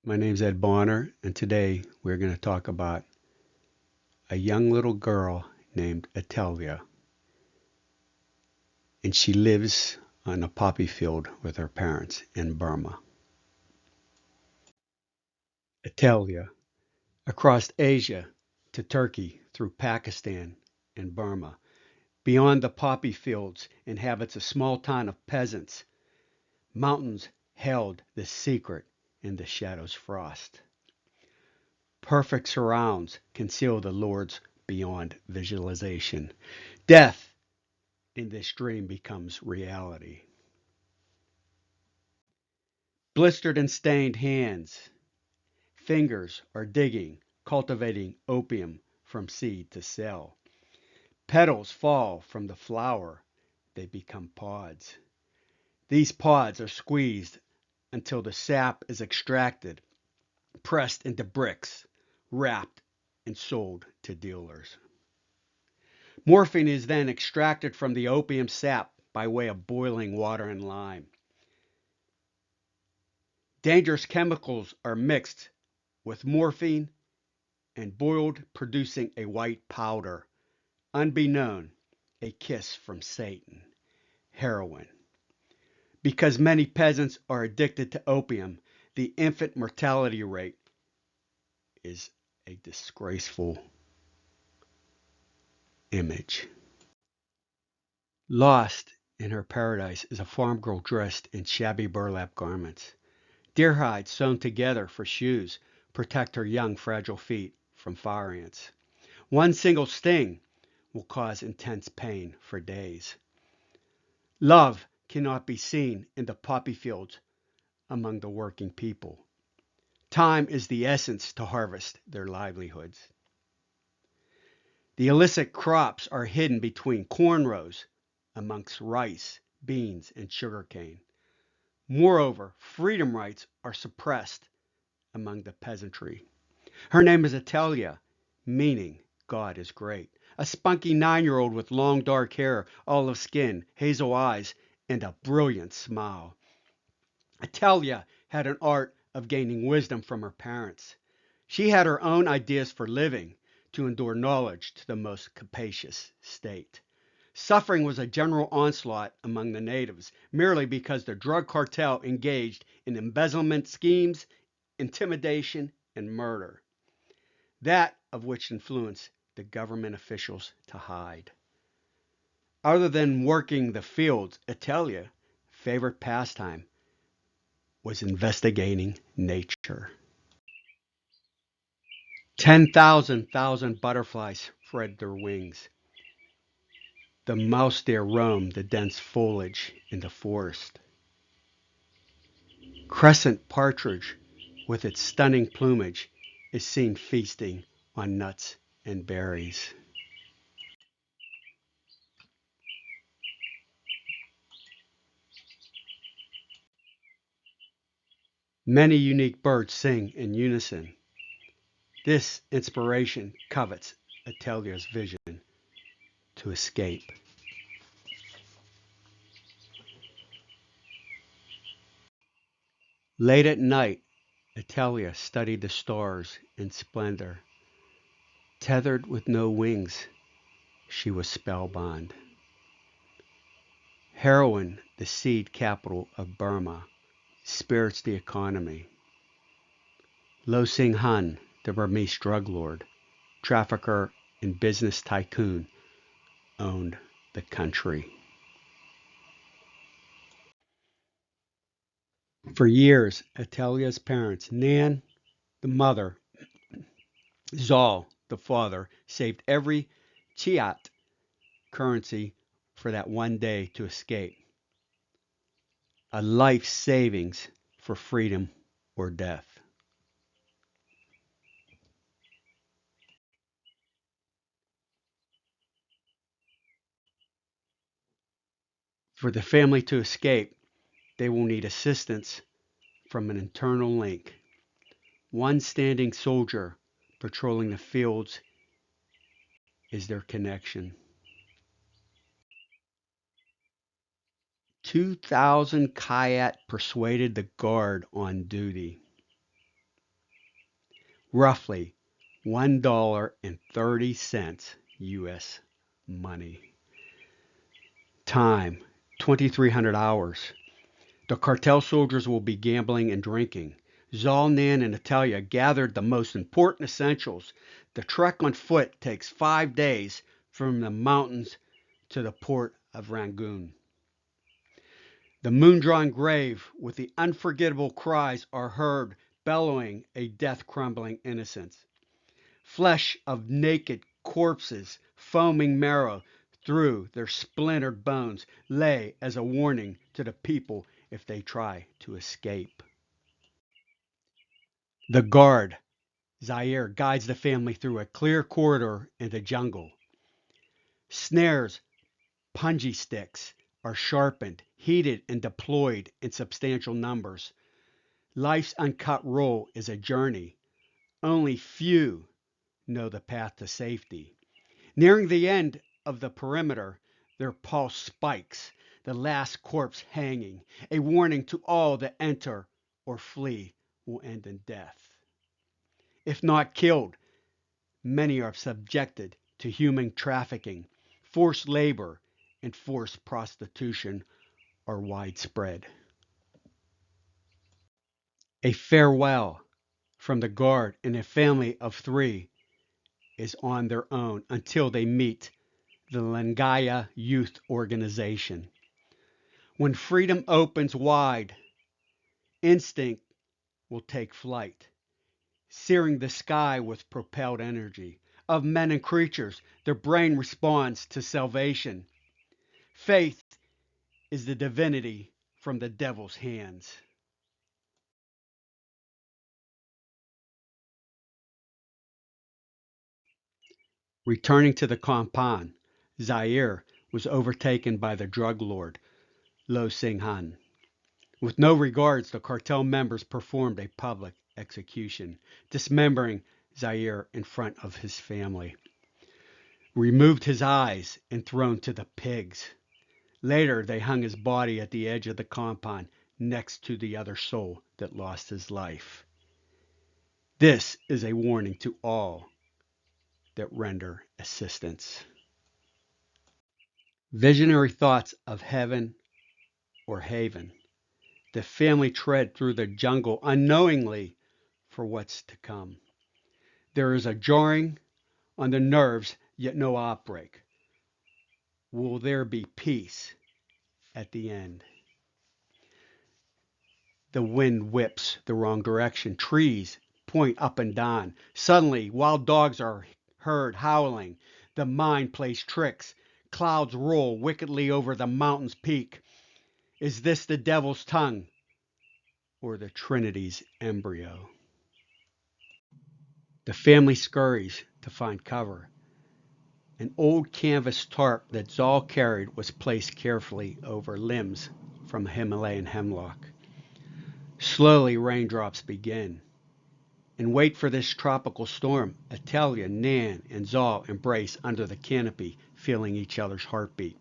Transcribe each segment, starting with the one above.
My name's Ed Bonner, and today we're going to talk about a young little girl named Atalia, and she lives on a poppy field with her parents in Burma. Atalia, across Asia to Turkey through Pakistan and Burma, beyond the poppy fields inhabits a small town of peasants. Mountains held the secret in the shadow's frost. Perfect surrounds conceal the lords beyond visualization. Death in this dream becomes reality. Blistered and stained hands, fingers are digging, cultivating opium from seed to cell. Petals fall from the flower, they become pods. These pods are squeezed until the sap is extracted, pressed into bricks, wrapped, and sold to dealers. Morphine is then extracted from the opium sap by way of boiling water and lime. Dangerous chemicals are mixed with morphine and boiled, producing a white powder. Unbeknown, a kiss from Satan. Heroin. Because many peasants are addicted to opium, the infant mortality rate is a disgraceful image. Lost in her paradise is a farm girl dressed in shabby burlap garments. Deer hides sewn together for shoes protect her young, fragile feet from fire ants. One single sting will cause intense pain for days. Love cannot be seen in the poppy fields among the working people. Time is the essence to harvest their livelihoods. The illicit crops are hidden between corn rows, amongst rice, beans, and sugarcane. Moreover, freedom rights are suppressed among the peasantry. Her name is Atalia, meaning God is great. A spunky 9-year-old with long dark hair, olive skin, hazel eyes, and a brilliant smile. Atalia had an art of gaining wisdom from her parents. She had her own ideas for living to endure knowledge to the most capacious state. Suffering was a general onslaught among the natives merely because the drug cartel engaged in embezzlement schemes, intimidation, and murder, that of which influenced the government officials to hide. Other than working the fields, Atelia's favorite pastime was investigating nature. 10,000 butterflies spread their wings. The mouse deer roam the dense foliage in the forest. Crescent partridge, with its stunning plumage, is seen feasting on nuts and berries. Many unique birds sing in unison. This inspiration covets Atelia's vision to escape. Late at night, Atalia studied the stars in splendor. Tethered with no wings, she was spellbound. Heroin, the seed capital of Burma, spirits the economy. Lo Sing Han, the Burmese drug lord, trafficker, and business tycoon, owned the country. For years, Atalia's parents, Nan, the mother, Zal, the father, saved every chiat currency for that one day to escape. A life savings for freedom or death. For the family to escape, they will need assistance from an internal link. One standing soldier patrolling the fields is their connection. 2,000 Kayat persuaded the guard on duty. roughly $1.30 US money. Time, 2,300 hours. The cartel soldiers will be gambling and drinking. Zal, Nan, and Atalia gathered the most important essentials. The trek on foot takes 5 days from the mountains to the port of Rangoon. The moon-drawn grave with the unforgettable cries are heard bellowing a death-crumbling innocence. Flesh of naked corpses, foaming marrow through their splintered bones, lay as a warning to the people if they try to escape. The guard, Zaire, guides the family through a clear corridor in the jungle. Snares, punji sticks, are sharpened, heated, and deployed in substantial numbers. Life's uncut roll is a journey. Only few know the path to safety. Nearing the end of the perimeter, their pulse spikes, the last corpse hanging, a warning to all that enter or flee will end in death. If not killed, many are subjected to human trafficking, forced labor, and forced prostitution are widespread. A farewell from the guard and a family of 3 is on their own until they meet the Lingaya Youth Organization. When freedom opens wide, instinct will take flight, searing the sky with propelled energy. Of men and creatures, their brain responds to salvation. Faith is the divinity from the devil's hands. Returning to the compound, Zaire was overtaken by the drug lord, Lo Singhan. With no regards, the cartel members performed a public execution, dismembering Zaire in front of his family, removed his eyes, and thrown to the pigs. Later, they hung his body at the edge of the compound next to the other soul that lost his life. This is a warning to all that render assistance. Visionary thoughts of heaven or haven. The family tread through the jungle unknowingly for what's to come. There is a jarring on the nerves, yet no outbreak. Will there be peace at the end? The wind whips the wrong direction. Trees point up and down. Suddenly, wild dogs are heard howling. The mind plays tricks. Clouds roll wickedly over the mountain's peak. Is this the devil's tongue or the Trinity's embryo? The family scurries to find cover. An old canvas tarp that Zal carried was placed carefully over limbs from a Himalayan hemlock. Slowly, raindrops begin. In wait for this tropical storm, Atalia, Nan, and Zal embrace under the canopy, feeling each other's heartbeat.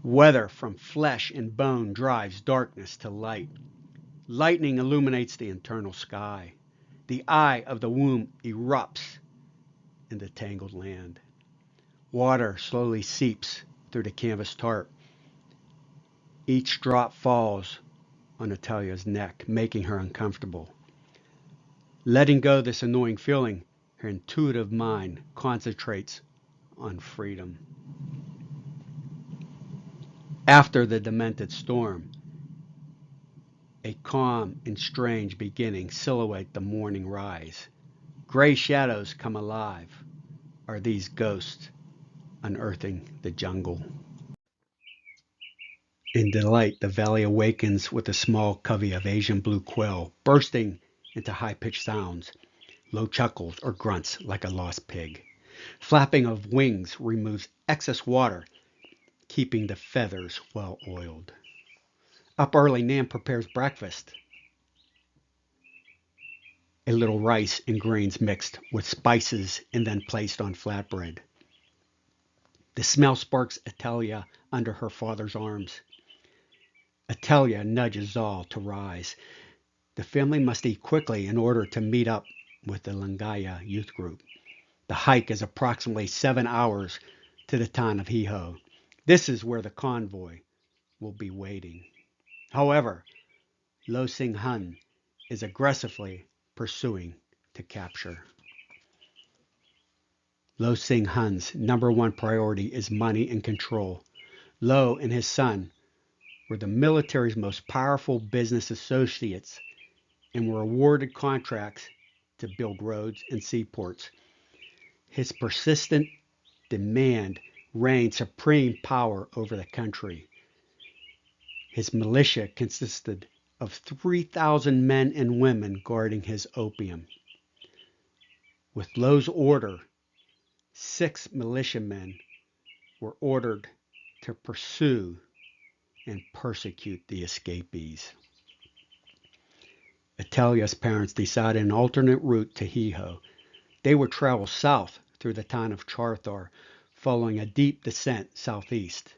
Weather from flesh and bone drives darkness to light. Lightning illuminates the internal sky. The eye of the womb erupts in the tangled land. Water slowly seeps through the canvas tarp. Each drop falls on Atalia's neck, making her uncomfortable. Letting go this annoying feeling, her intuitive mind concentrates on freedom. After the demented storm, a calm and strange beginning silhouette the morning rise. Gray shadows come alive. Are these ghosts unearthing the jungle? In delight, the valley awakens with a small covey of Asian blue quail, bursting into high-pitched sounds, low chuckles or grunts like a lost pig. Flapping of wings removes excess water, keeping the feathers well oiled. Up early, Nan prepares breakfast. A little rice and grains mixed with spices and then placed on flatbread. The smell sparks Atalia under her father's arms. Atalia nudges Zal to rise. The family must eat quickly in order to meet up with the Lingaya youth group. The hike is approximately 7 hours to the town of Hiho. This is where the convoy will be waiting. However, Lo Sing Hun is aggressively pursuing to capture. Lo Sing Hun's number one priority is money and control. Lo and his son were the military's most powerful business associates and were awarded contracts to build roads and seaports. His persistent demand reigned supreme power over the country. His militia consisted of 3,000 men and women guarding his opium. With Lo's order, 6 militiamen were ordered to pursue and persecute the escapees. Atalia's parents decided an alternate route to Hiho. They would travel south through the town of Charthar, following a deep descent southeast.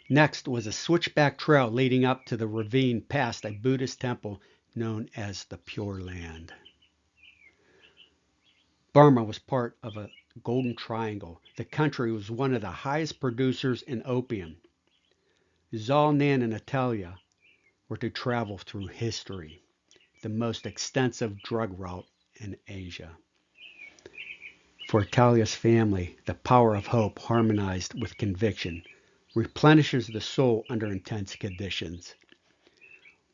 Next was a switchback trail leading up to the ravine past a Buddhist temple known as the Pure Land. Burma was part of a Golden Triangle. The country was one of the highest producers in opium. Zal, Nan, and Atalia were to travel through history, the most extensive drug route in Asia. For Atalia's family, the power of hope harmonized with conviction, replenishes the soul under intense conditions.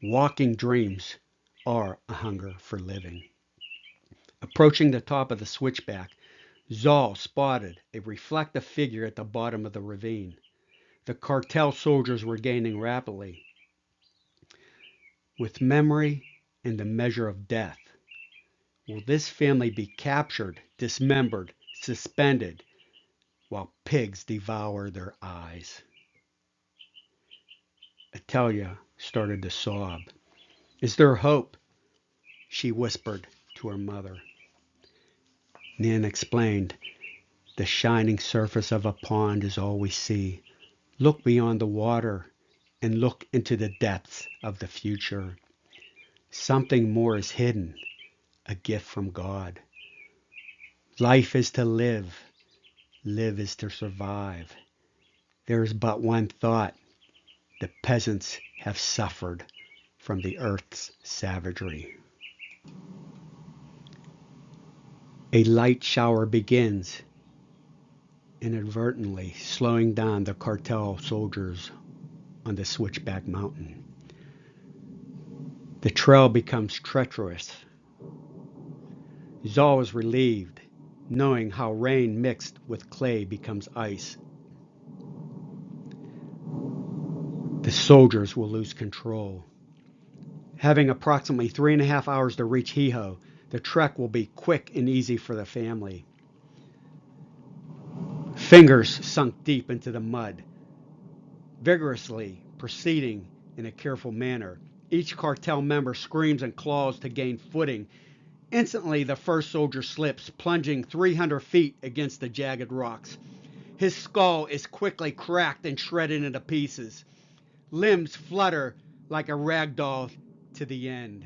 Walking dreams are a hunger for living. Approaching the top of the switchback, Zal spotted a reflective figure at the bottom of the ravine. The cartel soldiers were gaining rapidly. With memory and the measure of death, will this family be captured, dismembered, suspended, while pigs devour their eyes? Atalia started to sob. Is there hope? She whispered to her mother. Nan explained, the shining surface of a pond is all we see. Look beyond the water and look into the depths of the future. Something more is hidden, a gift from God. Life is to live. Live is to survive. There is but one thought. The peasants have suffered from the earth's savagery. A light shower begins, inadvertently slowing down the cartel soldiers on the Switchback Mountain. The trail becomes treacherous. Zal is relieved, knowing how rain mixed with clay becomes ice. The soldiers will lose control. Having approximately 3.5 hours to reach Hiho, the trek will be quick and easy for the family. Fingers sunk deep into the mud, vigorously proceeding in a careful manner. Each cartel member screams and claws to gain footing. Instantly, the first soldier slips, plunging 300 feet against the jagged rocks. His skull is quickly cracked and shredded into pieces. Limbs flutter like a rag doll to the end.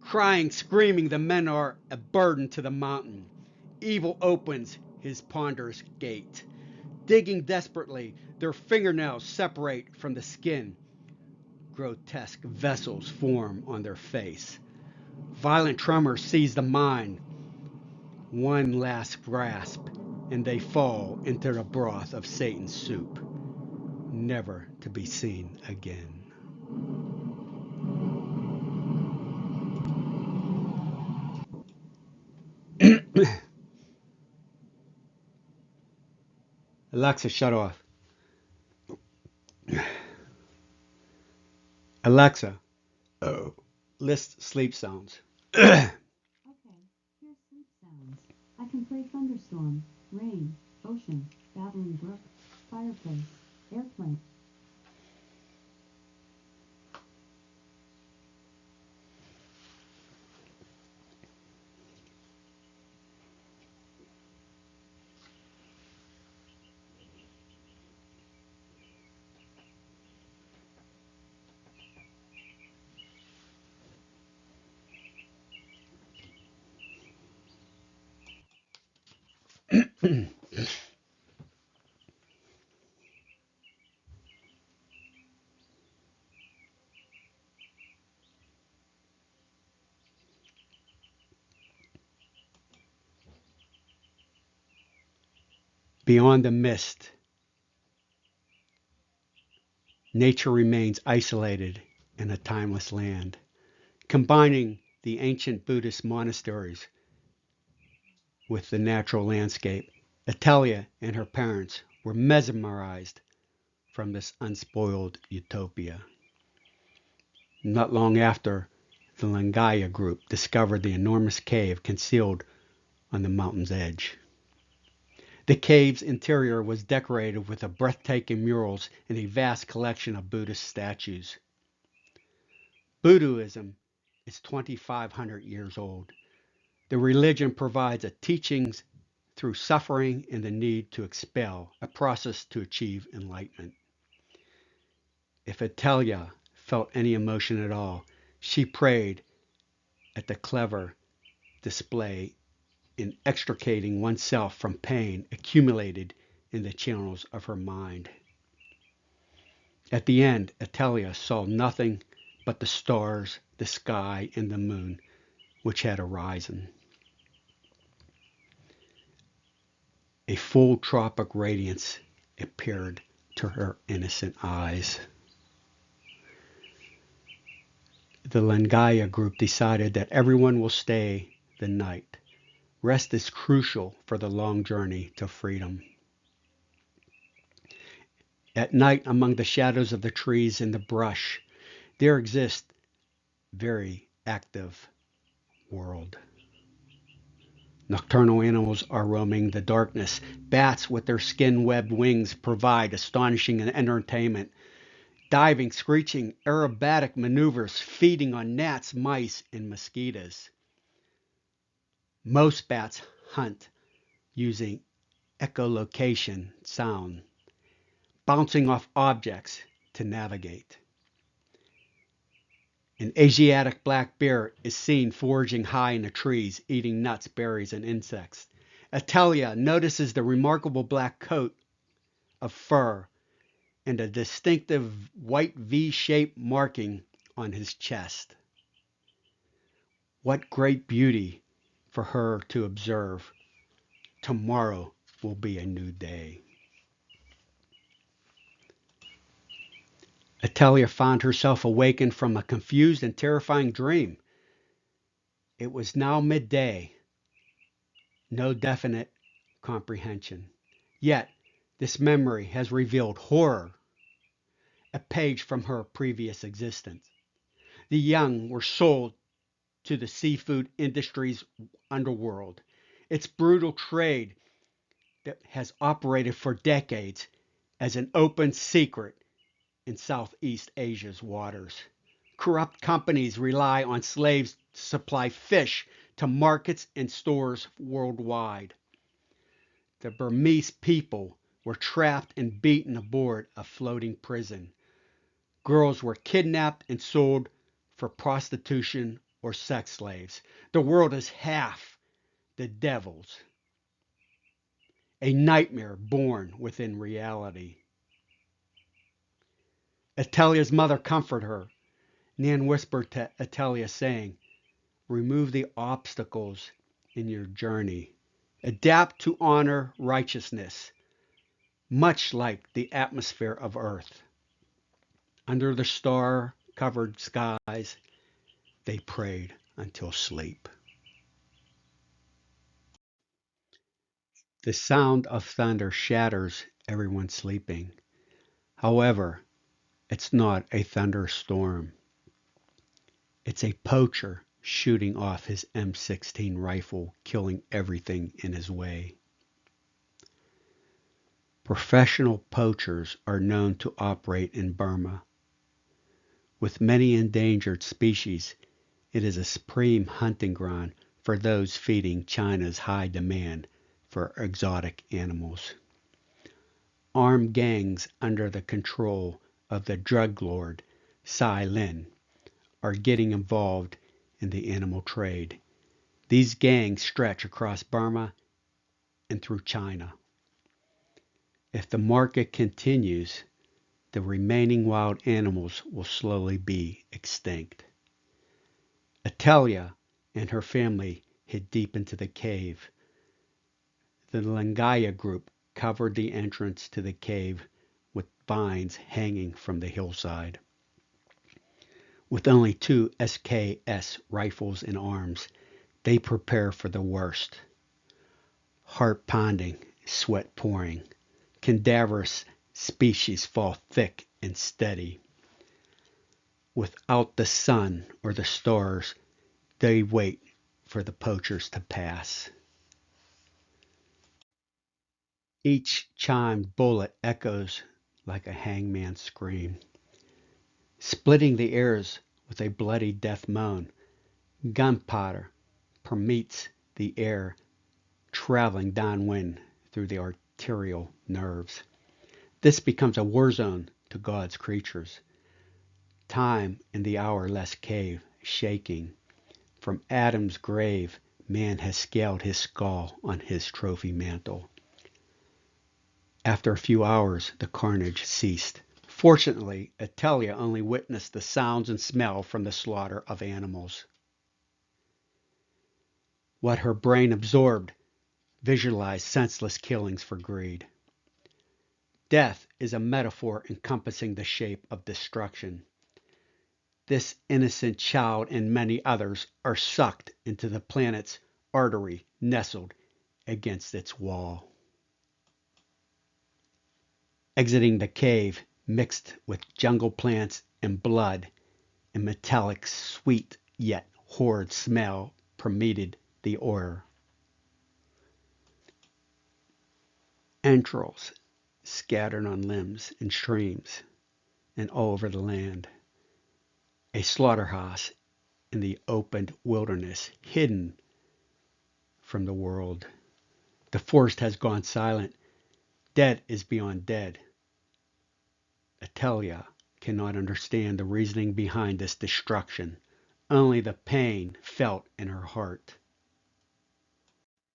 Crying, screaming, the men are a burden to the mountain. Evil opens his ponderous gate. Digging desperately, their fingernails separate from the skin. Grotesque vessels form on their face. Violent tremor seize the mind. One last grasp, and they fall into the broth of Satan's soup, never to be seen again. Alexa, shut off. Alexa, list sleep sounds. Okay, here's sleep sounds. I can play thunderstorm, rain, ocean, babbling brook, fireplace, airplane. Beyond the mist, nature remains isolated in a timeless land, combining the ancient Buddhist monasteries with the natural landscape. Atalia and her parents were mesmerized from this unspoiled utopia. Not long after, the Langaya group discovered the enormous cave concealed on the mountain's edge. The cave's interior was decorated with breathtaking murals and a vast collection of Buddhist statues. Buddhism is 2,500 years old. The religion provides a teachings through suffering and the need to expel, a process to achieve enlightenment. If Atalia felt any emotion at all, she prayed at the clever display in extricating oneself from pain accumulated in the channels of her mind. At the end, Atalia saw nothing but the stars, the sky, and the moon, which had arisen. A full tropic radiance appeared to her innocent eyes. The Langaya group decided that everyone will stay the night. Rest is crucial for the long journey to freedom. At night, among the shadows of the trees and the brush, there exists very active world. Nocturnal animals are roaming the darkness. Bats with their skin-webbed wings provide astonishing entertainment. Diving, screeching, aerobatic maneuvers, feeding on gnats, mice, and mosquitoes. Most bats hunt using echolocation sound, bouncing off objects to navigate. An Asiatic black bear is seen foraging high in the trees, eating nuts, berries, and insects. Atalia notices the remarkable black coat of fur and a distinctive white V-shaped marking on his chest. What great beauty for her to observe. Tomorrow will be a new day. Atalia found herself awakened from a confused and terrifying dream. It was now midday. No definite comprehension. Yet, this memory has revealed horror, a page from her previous existence. The young were sold to the seafood industry's underworld. Its brutal trade that has operated for decades as an open secret in Southeast Asia's waters. Corrupt companies rely on slaves to supply fish to markets and stores worldwide. The Burmese people were trapped and beaten aboard a floating prison. Girls were kidnapped and sold for prostitution or sex slaves. The world is half the devil's. A nightmare born within reality. Atalia's mother comforted her. Nan whispered to Atalia, saying, remove the obstacles in your journey. Adapt to honor righteousness, much like the atmosphere of Earth. Under the star-covered skies, they prayed until sleep. The sound of thunder shatters everyone sleeping. However, it's not a thunderstorm. It's a poacher shooting off his M16 rifle, killing everything in his way. Professional poachers are known to operate in Burma. With many endangered species, it is a supreme hunting ground for those feeding China's high demand for exotic animals. Armed gangs under the control of the drug lord Sai Lin are getting involved in the animal trade. These gangs stretch across Burma and through China. If the market continues, the remaining wild animals will slowly be extinct. Atalia and her family hid deep into the cave. The Lingaya group covered the entrance to the cave with vines hanging from the hillside. With only 2 SKS rifles in arms, they prepare for the worst. Heart pounding, sweat pouring. Cadaverous species fall thick and steady. Without the sun or the stars, they wait for the poachers to pass. Each chimed bullet echoes like a hangman's scream, splitting the airs with a bloody death moan. Gunpowder permeates the air, traveling downwind through the arterial nerves. This becomes a war zone to God's creatures. Time in the hourless cave, shaking. From Adam's grave, man has scaled his skull on his trophy mantle. After a few hours, the carnage ceased. Fortunately, Atalia only witnessed the sounds and smell from the slaughter of animals. What her brain absorbed visualized senseless killings for greed. Death is a metaphor encompassing the shape of destruction. This innocent child and many others are sucked into the planet's artery nestled against its wall. Exiting the cave, mixed with jungle plants and blood, a metallic, sweet yet horrid smell permeated the air. Entrails scattered on limbs and streams and all over the land. A slaughterhouse in the open wilderness, hidden from the world. The forest has gone silent. Dead is beyond dead. Atalia cannot understand the reasoning behind this destruction, only the pain felt in her heart.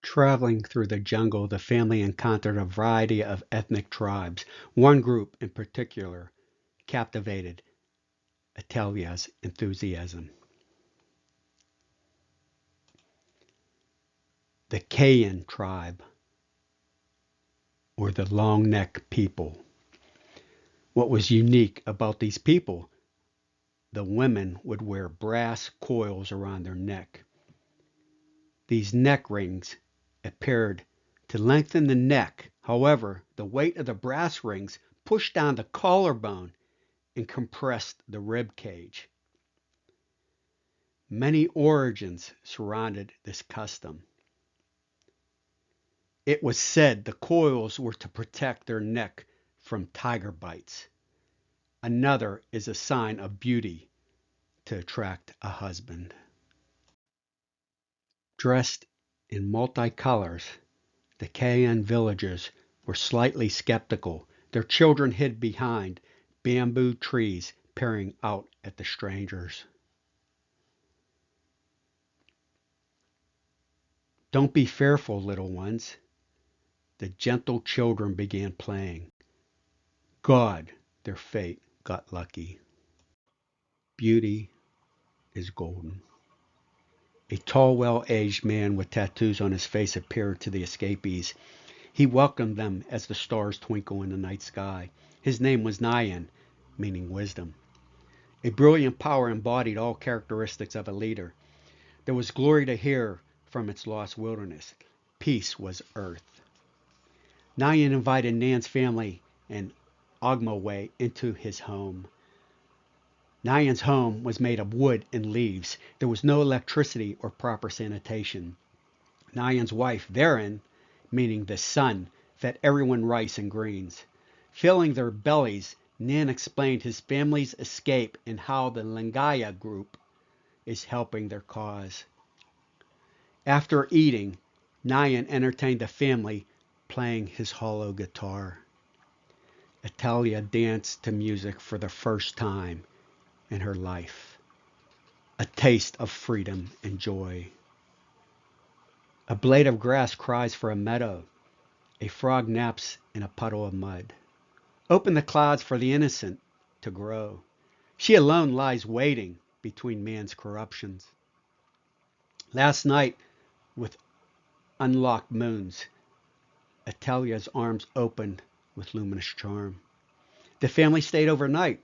Traveling through the jungle, the family encountered a variety of ethnic tribes. One group in particular captivated Atalia's enthusiasm. The Kayan tribe, or the long neck people. What was unique about these people? The women would wear brass coils around their neck. These neck rings appeared to lengthen the neck. However, the weight of the brass rings pushed down the collarbone and compressed the rib cage. Many origins surrounded this custom. It was said the coils were to protect their neck from tiger bites. Another is a sign of beauty to attract a husband. Dressed in multicolors, the Kayan villagers were slightly skeptical. Their children hid behind bamboo trees, peering out at the strangers. Don't be fearful, little ones. The gentle children began playing. God, their fate, got lucky. Beauty is golden. A tall, well-aged man with tattoos on his face appeared to the escapees. He welcomed them as the stars twinkle in the night sky. His name was Nyan, meaning wisdom. A brilliant power embodied all characteristics of a leader. There was glory to hear from its lost wilderness. Peace was earth. Nyan invited Nan's family and Ogmaway into his home. Nyan's home was made of wood and leaves. There was no electricity or proper sanitation. Nyan's wife, Varen, meaning the sun, fed everyone rice and greens. Filling their bellies, Nan explained his family's escape and how the Lingaya group is helping their cause. After eating, Nyan entertained the family playing his hollow guitar. Atalia danced to music for the first time in her life. A taste of freedom and joy. A blade of grass cries for a meadow. A frog naps in a puddle of mud. Open the clouds for the innocent to grow. She alone lies waiting between man's corruptions. Last night, with unlocked moons, Atalia's arms opened with luminous charm. The family stayed overnight.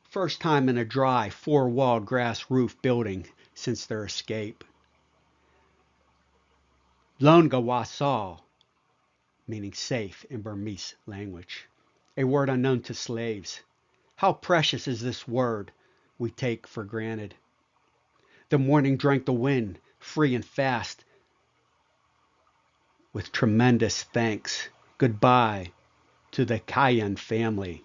First time in a dry, four-walled grass roof building since their escape. Longawasal, meaning safe in Burmese language, a word unknown to slaves. How precious is this word we take for granted. The morning drank the wind, free and fast, with tremendous thanks. Goodbye to the Kayan family.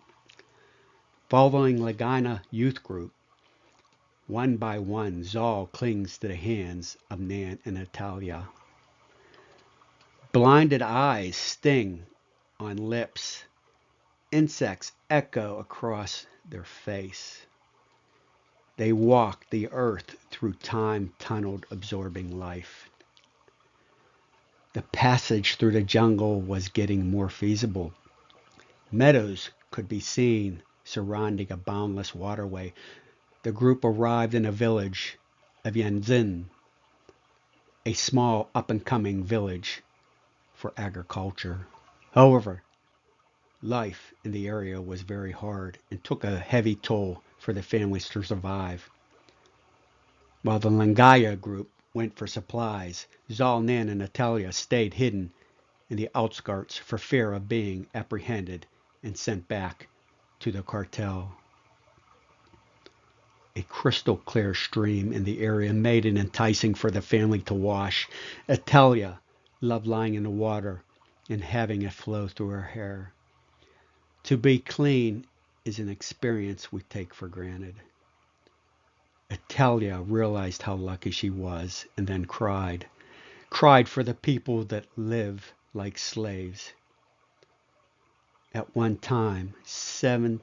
Following Lagina Youth Group, one by one, Zal clings to the hands of Nan and Atalia. Blinded eyes sting on lips. Insects echo across their face. They walk the earth through time-tunneled absorbing life. The passage through the jungle was getting more feasible. Meadows could be seen surrounding a boundless waterway. The group arrived in a village of Yanzin, a small up-and-coming village for agriculture. However, life in the area was very hard and took a heavy toll for the families to survive. While the Langaya group went for supplies, Zal, Nan, and Atalia stayed hidden in the outskirts for fear of being apprehended and sent back to the cartel. A crystal clear stream in the area made it enticing for the family to wash. Atalia loved lying in the water and having it flow through her hair. To be clean is an experience we take for granted. Atalia realized how lucky she was and then cried for the people that live like slaves. At one time, 75%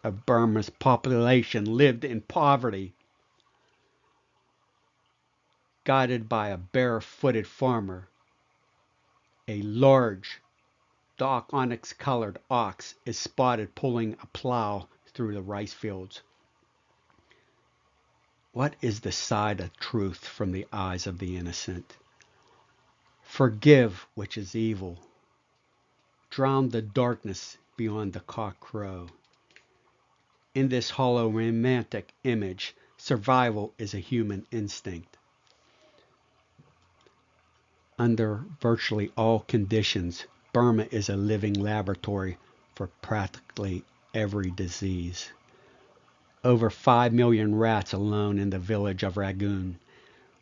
of Burma's population lived in poverty. Guided by a bare-footed farmer, a large, dark onyx-colored ox is spotted pulling a plow through the rice fields. What is the side of truth from the eyes of the innocent? Forgive which is evil. Drown the darkness beyond the cock crow. In this hollow romantic image, survival is a human instinct. Under virtually all conditions, Burma is a living laboratory for practically every disease. Over 5 million rats alone in the village of Rangoon.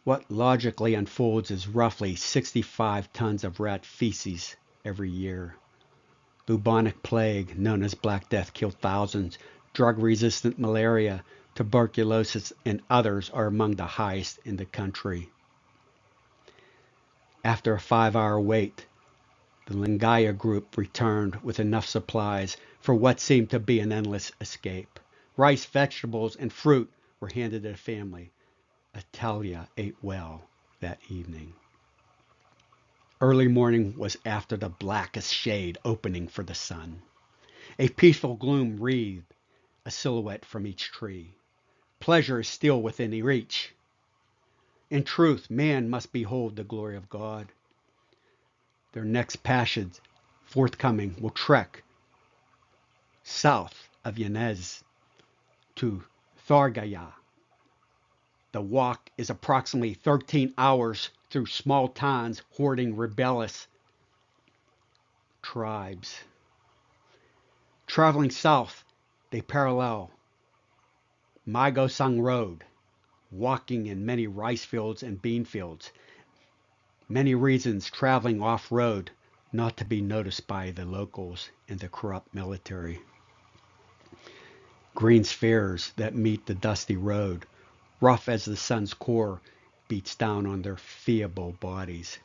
What logically unfolds is roughly 65 tons of rat feces every year. Bubonic plague, known as Black Death, killed thousands. Drug-resistant malaria, tuberculosis, and others are among the highest in the country. After a 5-hour wait, the Langaya group returned with enough supplies for what seemed to be an endless escape. Rice, vegetables, and fruit were handed to the family. Atalia ate well that evening. Early morning was after the blackest shade opening for the sun. A peaceful gloom wreathed a silhouette from each tree. Pleasure is still within reach. In truth, man must behold the glory of God. Their next passage, forthcoming, will trek south of Yanez to Thargaya. The walk is approximately 13 hours through small towns hoarding rebellious tribes. Traveling south, they parallel Maigosang Road, walking in many rice fields and bean fields. Many reasons traveling off-road not to be noticed by the locals and the corrupt military. Green spheres that meet the dusty road, rough as the sun's core beats down on their feeble bodies.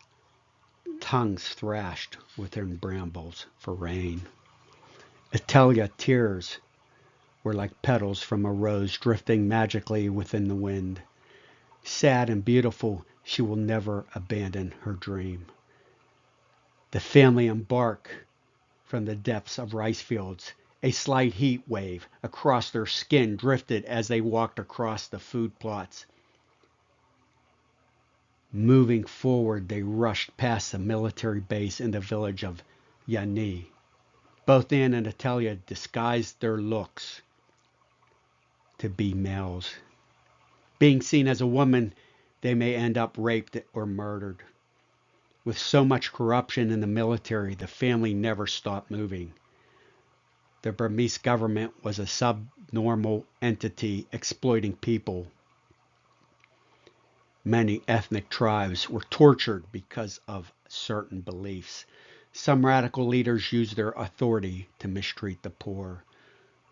Tongues thrashed within brambles for rain. Atalia tears were like petals from a rose drifting magically within the wind. Sad and beautiful, she will never abandon her dream. The family embark from the depths of rice fields. A slight heat wave across their skin drifted as they walked across the food plots. Moving forward, they rushed past the military base in the village of Yani. Both Anne and Atalia disguised their looks to be males. Being seen as a woman, they may end up raped or murdered. With so much corruption in the military, the family never stopped moving. The Burmese government was a subnormal entity exploiting people. Many ethnic tribes were tortured because of certain beliefs. Some radical leaders used their authority to mistreat the poor.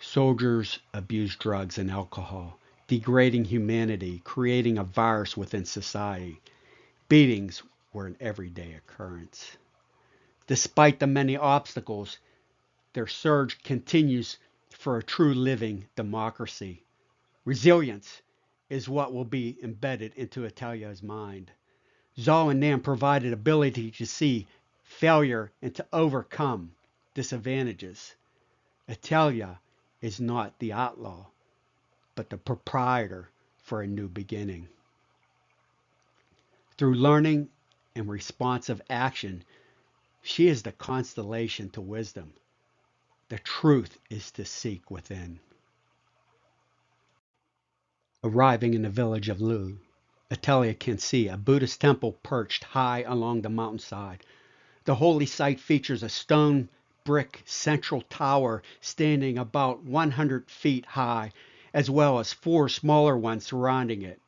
Soldiers abused drugs and alcohol, degrading humanity, creating a virus within society. Beatings were an everyday occurrence. Despite the many obstacles, their surge continues for a true living democracy. Resilience is what will be embedded into Atalia's mind. Zhao and Nam provided ability to see failure and to overcome disadvantages. Atalia is not the outlaw, but the proprietor for a new beginning. Through learning and responsive action, she is the constellation to wisdom. The truth is to seek within. Arriving in the village of Lu, Atalia can see a Buddhist temple perched high along the mountainside. The holy site features a stone brick central tower standing about 100 feet high, as well as 4 smaller ones surrounding it.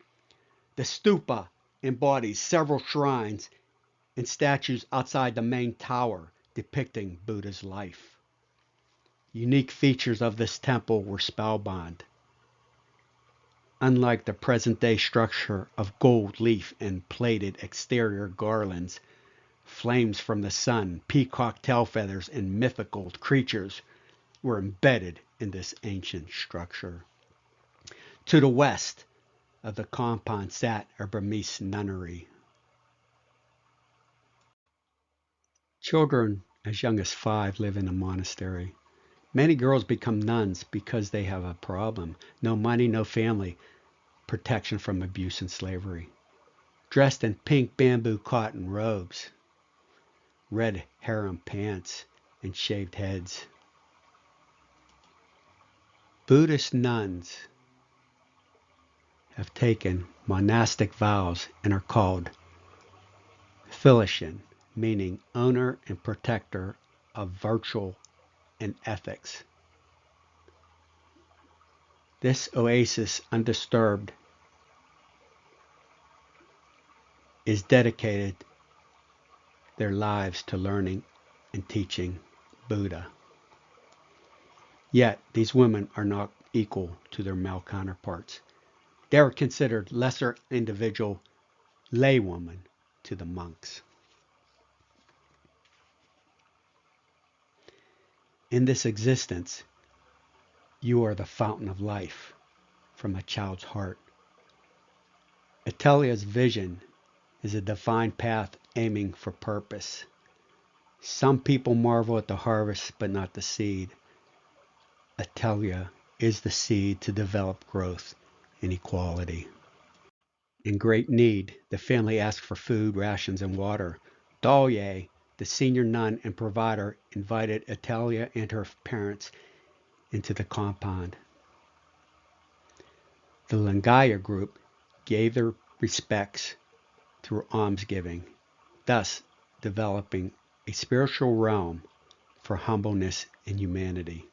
The stupa embodies several shrines and statues outside the main tower depicting Buddha's life. Unique features of this temple were spellbound. Unlike the present-day structure of gold leaf and plated exterior garlands, flames from the sun, peacock tail feathers, and mythical creatures were embedded in this ancient structure. To the west of the compound sat a Burmese nunnery. Children as young as 5 live in a monastery. Many girls become nuns because they have a problem. No money, no family, protection from abuse and slavery. Dressed in pink bamboo cotton robes, red harem pants, and shaved heads. Buddhist nuns have taken monastic vows and are called Philishin, meaning owner and protector of virtue and ethics. This oasis undisturbed is dedicated their lives to learning and teaching Buddha. Yet these women are not equal to their male counterparts. They are considered lesser individual laywomen to the monks. In this existence, you are the fountain of life from a child's heart. Atalia's vision is a defined path aiming for purpose. Some people marvel at the harvest, but not the seed. Atalia is the seed to develop growth and equality. In great need, the family asked for food, rations, and water. Dalye, the senior nun and provider, invited Atalia and her parents into the compound. The Lingaya group gave their respects through almsgiving, thus developing a spiritual realm for humbleness and humanity.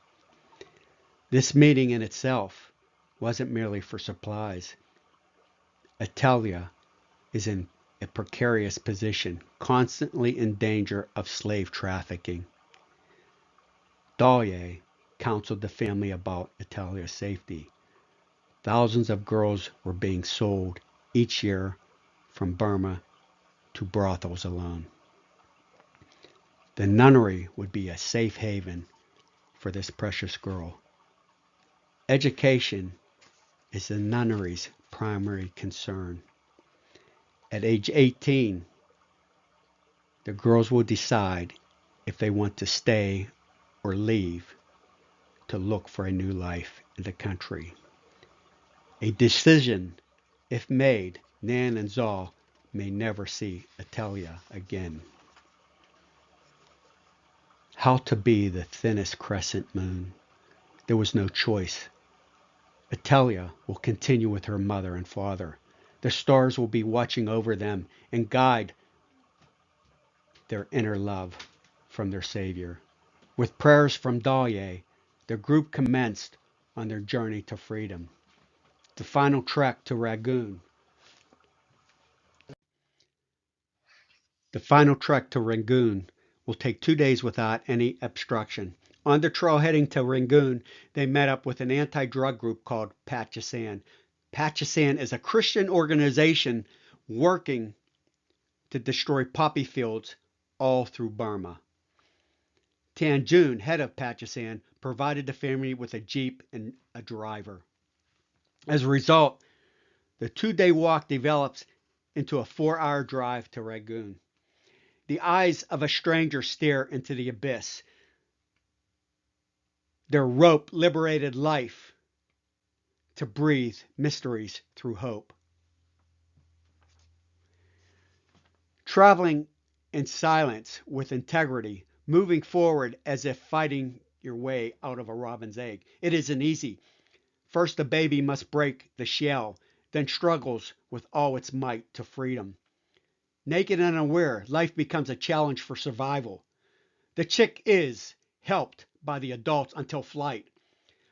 This meeting in itself wasn't merely for supplies. Atalia is in a precarious position, constantly in danger of slave trafficking. Dalye counseled the family about Atalia's safety. Thousands of girls were being sold each year from Burma to brothels alone. The nunnery would be a safe haven for this precious girl. Education is the nunnery's primary concern. At age 18, The girls will decide if they want to stay or leave to look for a new life in the country. A decision, if made, Nan and Zal may never see Atalia again. How to be the thinnest crescent moon. There was no choice. Atalia will continue with her mother and father. The stars will be watching over them and guide their inner love from their Savior. With prayers from Dahlia, the group commenced on their journey to freedom. The final trek to Rangoon. The final trek to Rangoon will take 2 days without any obstruction. On the trail heading to Rangoon, they met up with an anti-drug group called Peasant. Peasant is a Christian organization working to destroy poppy fields all through Burma. Tanjun, head of Peasant, provided the family with a jeep and a driver. As a result, the 2-day walk develops into a 4-hour drive to Rangoon. The eyes of a stranger stare into the abyss. Their rope liberated life to breathe mysteries through hope. Traveling in silence with integrity, moving forward as if fighting your way out of a robin's egg. It isn't easy. First, the baby must break the shell, then struggles with all its might to freedom. Naked and unaware, life becomes a challenge for survival. The chick is helped by the adults until flight.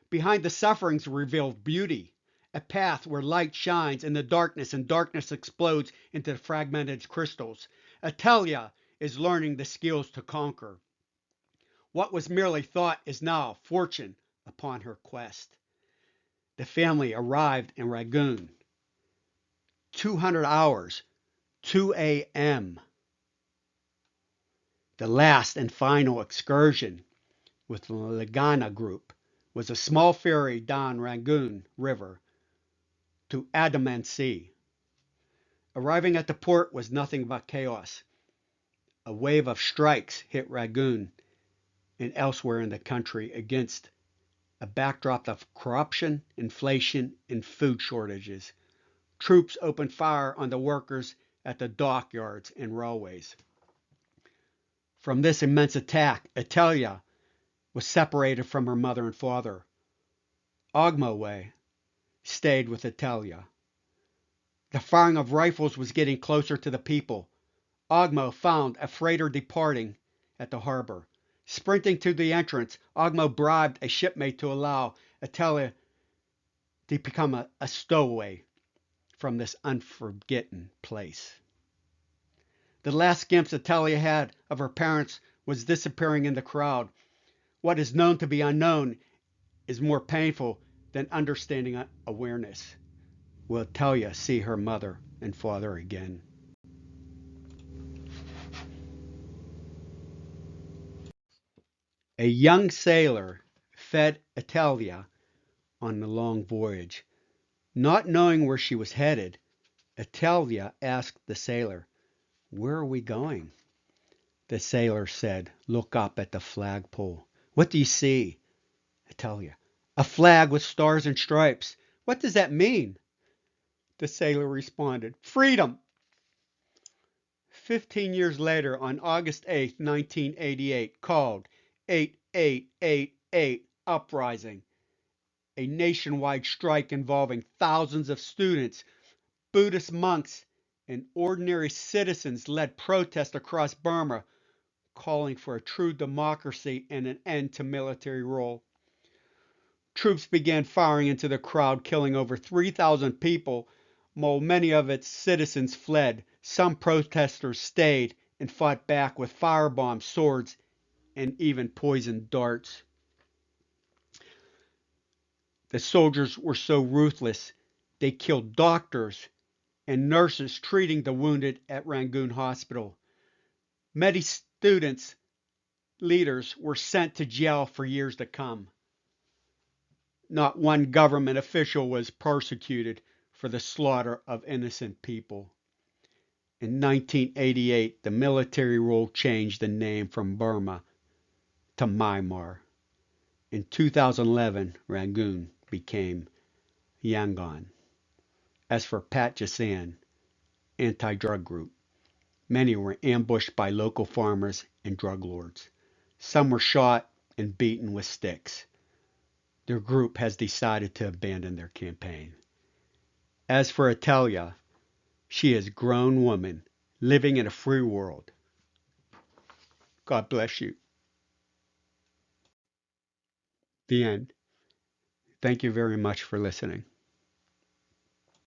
Behind the sufferings revealed beauty, a path where light shines in the darkness and darkness explodes into fragmented crystals. Atalia is learning the skills to conquer. What was merely thought is now fortune upon her quest. The family arrived in Rangoon. 200 hours, 2 a.m. The last and final excursion with the Lagana group was a small ferry down Rangoon River to Andaman Sea. Arriving at the port was nothing but chaos. A wave of strikes hit Rangoon and elsewhere in the country against a backdrop of corruption, inflation, and food shortages. Troops opened fire on the workers at the dockyards and railways. From this immense attack, Atalia was separated from her mother and father. Ogmaway stayed with Atalia. The firing of rifles was getting closer to the people. Ogmo found a freighter departing at the harbor. Sprinting to the entrance, Ogmo bribed a shipmate to allow Atalia to become a stowaway from this unforgotten place. The last glimpse Atalia had of her parents was disappearing in the crowd. What is known to be unknown is more painful than understanding awareness. Will Atalia see her mother and father again? A young sailor fed Atalia on the long voyage. Not knowing where she was headed, Atalia asked the sailor, "Where are we going?" The sailor said, "Look up at the flagpole." "What do you see?" Atalia, "A flag with stars and stripes." "What does that mean?" The sailor responded, "Freedom." 15 years later, on August 8, 1988, called 8888 Uprising, a nationwide strike involving thousands of students, Buddhist monks, and ordinary citizens led protests across Burma, calling for a true democracy and an end to military rule. Troops began firing into the crowd, killing over 3,000 people, while many of its citizens fled. Some protesters stayed and fought back with firebombs, swords, and even poisoned darts. The soldiers were so ruthless, they killed doctors and nurses treating the wounded at Rangoon Hospital. Many students, leaders were sent to jail for years to come. Not one government official was persecuted for the slaughter of innocent people. In 1988, the military rule changed the name from Burma to Myanmar. In 2011, Rangoon became Yangon. As for Pat Jasan, anti-drug group, many were ambushed by local farmers and drug lords. Some were shot and beaten with sticks. Their group has decided to abandon their campaign. As for Atalia, she is a grown woman living in a free world. God bless you. The end. Thank you very much for listening.